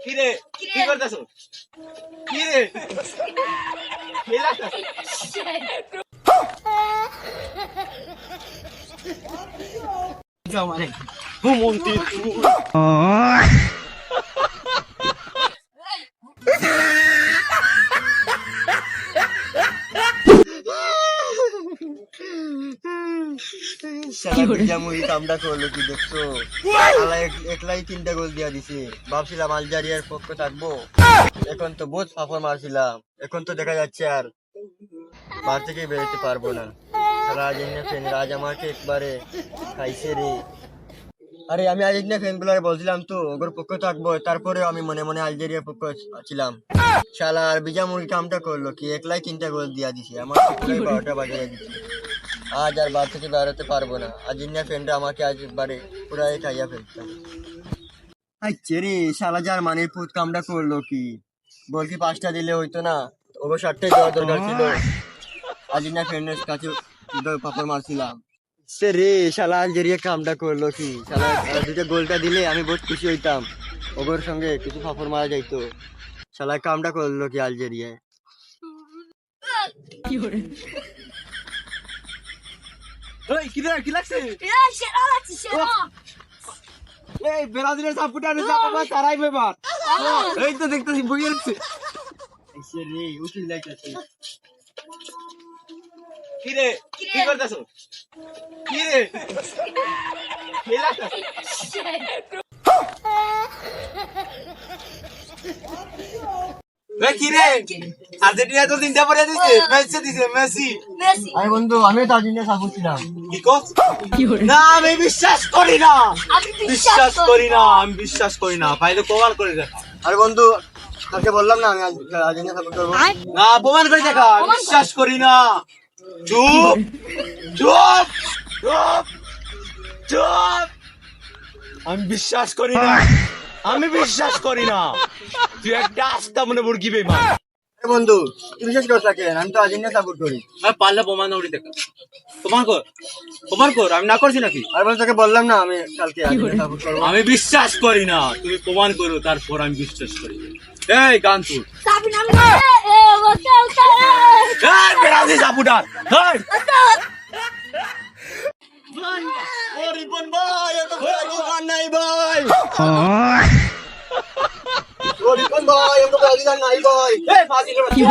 কি রে কি করতেছ? কি রে খেলাছস? যাও মানে হুমন্তি কামটা করলো কি দেখছো? একলাই 3টা গোল দিয়া দিছে। ভাবছিলাম আলজেরিয়ার পক্ষে থাকবো, এখন তো বহুত ফাফর মারছিলাম। এখন তো দেখা যাচ্ছে আর মার থেকে বেরোতে পারবো না। আর্জেন্টিনা ফ্যান রাজ আমাকে একবারে খাইছে রে। আরে আমি আর্জেন্টিনা ফ্যান গুলার বলছিলাম তো ওর পক্ষে থাকবো, তারপরেও আমি মনে মনে আলজেরিয়ার পক্ষে ছিলাম। শালা আর বিজা মুরগি কামটা করলো কি একলাই 3টা গোল দিয়া দিছে। আমার তো পুরোই 12টা বাজিয়ে দিচ্ছে। আজ আর বার থেকে বেরোতে পারবো না। আর্জেন্টিনা ফ্যানরা আমাকে আজ একবারে পুরাই খাইয়া ফেলতাম। আচ্ছা রে শালা যার মানের পুত কামটা করলো কি? বল কি 5টা দিলে হইতো না? ওভার 7টাই দেওয়ার দরকার ছিল। আর্জেন্টিনা ফ্যানের কাছে পাপড় মারছিলাম। সে রে শালা আলজেরিয়া কামটা করলো কি? শালা 2টা গোলটা দিলে আমি বহুত খুশি হইতাম, ওগোর সঙ্গে কিছু পাপড় মারা যাইতো। শালা কামটা করলো কি আলজেরিয়া? ওই কি রে কি লাগছে? এই ব্রাজিলের সাপোর্টার বাবা তারাই ব্যাপার। এই তো দেখতেছি বই আছে। এসে রে উঠি লাইতাছে। কি রে কি করতেছ? কি রে খেলাছস? এই কি রে আর্জেন্টিনা তো 3টা পরে দিছে। মেসি দিছে মেসি। আরে বন্ধু আমি তো আর্জেন্টিনা সাপোর্ট ছিলাম। কি কস? না আমি বিশ্বাস করি না। আমি বিশ্বাস করি না ভাই, তো প্রমাণ করে দেখা। আরে বন্ধু কালকে বললাম না আমি আর্জেন্টিনা সাপোর্ট করব। না প্রমাণ করে দেখা। বিশ্বাস করি না। চুপ চুপ চুপ চুপ। আমি বিশ্বাস করি না। তুই একটা আস্তা মনে মুরগি বেমান। বন্ধু তুই বিশ্বাস কর থাকেন, আমি তো আর্জেন্টিনা সাপোর্ট করি। পারলে প্রমাণ করি দেখা। প্রমাণ কর আমি না করছি নাকি? আর বল তোকে বললাম না আমি কালকে আর্জেন্টিনা সাপোর্ট করব। আমি বিশ্বাস করি না, তুমি প্রমাণ করো তারপর আমি বিশ্বাস করি। এই গান তুই ব্রাজিল সাপোর্টার। ও রিপন ভাই এত ব্রাজিল নাই ভাই। ও রিপন ভাই এত ব্রাজিল নাই ভাই। এই ব্রাজিলের বাচ্চা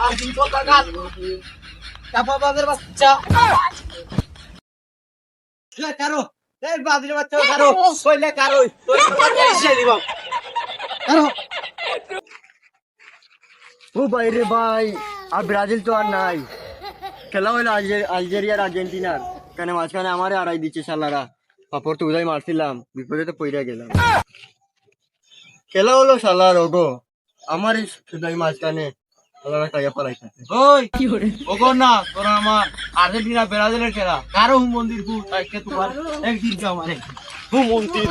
আর্জেন্টিনা পতাকা চাপাবাজের বাচ্চা। লে কারো এই ব্রাজিলের বাচ্চা কারো কইলে কারো তোর কথা এসে দিব কারো। ও ভাই রে ভাই আর ব্রাজিল তো আর নাই। খেলা হইলো আলজেরিয়ার আর্জেন্টিনার, কেন মাঝখানে আমারে আড়াই দিচ্ছে শালারা। পাপড় তো উদয় মারছিলাম, বিপদে তো পইরা গেলাম। খেলা হলো শালার ওগো আমার সুদাই মাঝখানে শালারা খাইয়া পালাইছে। ওই কি করে ওগো না তোরা আমার আর্জেন্টিনা ব্রাজিলের খেলা কারো হুম মন্দির কু তাইকে তোমার একদিন যাও মানে হুম মন্দির।